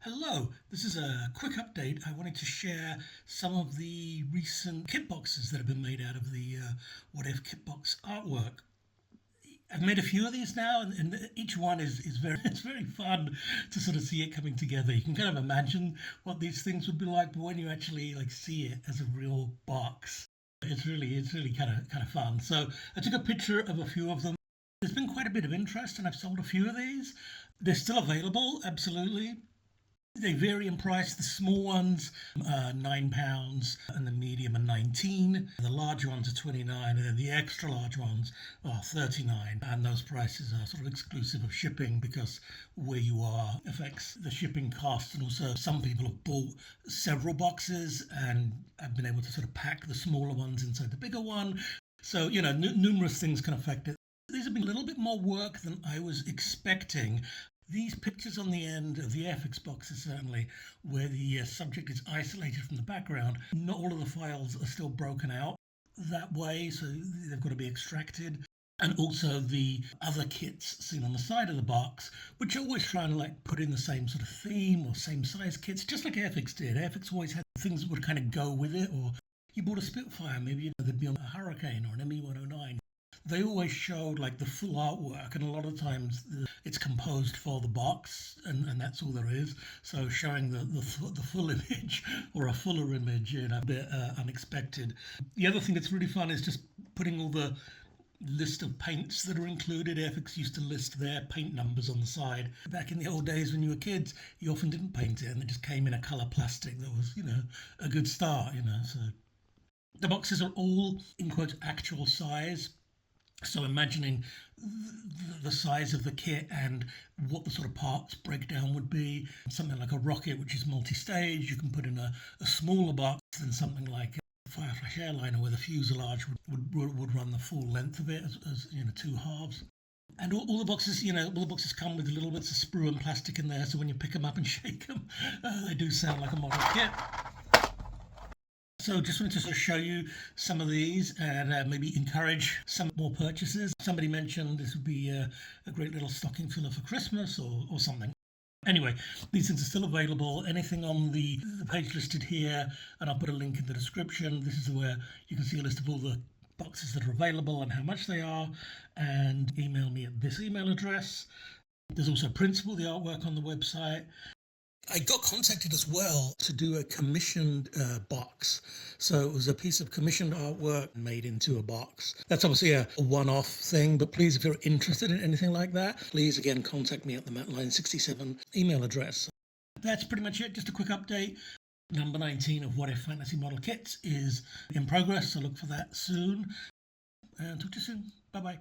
Hello, this is a quick update. I wanted to share some of the recent kit boxes that have been made out of the What If kit box artwork. I've made a few of these now, and each one is very it's very fun to sort of see it coming together. You can kind of imagine what these things would be like, but when you actually see it as a real box, it's really kind of fun. So I took a picture of a few of them. There's been quite a bit of interest, and I've sold a few of these. They're still available, absolutely. They vary in price. The small ones, £9, and the medium are 19. The larger ones are 29, and then the extra large ones are 39. And those prices are sort of exclusive of shipping because where you are affects the shipping cost. And also, some people have bought several boxes and have been able to sort of pack the smaller ones inside the bigger one. So numerous things can affect it. These have been a little bit more work than I was expecting. These pictures on the end of the FX boxes, certainly, where the subject is isolated from the background, not all of the files are still broken out that way, so they've got to be extracted. And also the other kits seen on the side of the box, which are always trying to put in the same sort of theme or same size kits, just like FX did. FX always had things that would kind of go with it, or you bought a Spitfire, maybe they'd be on a Hurricane or an ME-109. They always showed the full artwork, and a lot of times it's composed for the box, and that's all there is. So showing the full image or a fuller image, a bit unexpected. The other thing that's really fun is just putting all the list of paints that are included. FX used to list their paint numbers on the side. Back in the old days when you were kids, you often didn't paint it, and it just came in a colour plastic that was, a good start, So the boxes are all, in quotes, actual size. So imagining the size of the kit and what the sort of parts breakdown would be. Something like a rocket, which is multi-stage, you can put in a smaller box than something like a Firefly airliner, where the fuselage would run the full length of it as two halves. And all the boxes, all the boxes come with little bits of sprue and plastic in there, so when you pick them up and shake them, they do sound like a model kit. So just wanted to sort of show you some of these and maybe encourage some more purchases. Somebody mentioned this would be a great little stocking filler for Christmas or something. Anyway, these things are still available. Anything on the page listed here, and I'll put a link in the description. This is where you can see a list of all the boxes that are available and how much they are, and email me at this email address. There's also Principal, the artwork on the website. I got contacted as well to do a commissioned box. So it was a piece of commissioned artwork made into a box. That's obviously a one-off thing, but please, if you're interested in anything like that, please again contact me at the Mattline67 email address. That's pretty much it. Just a quick update. Number 19 of What If Fantasy Model Kits is in progress, so look for that soon. And talk to you soon. Bye-bye.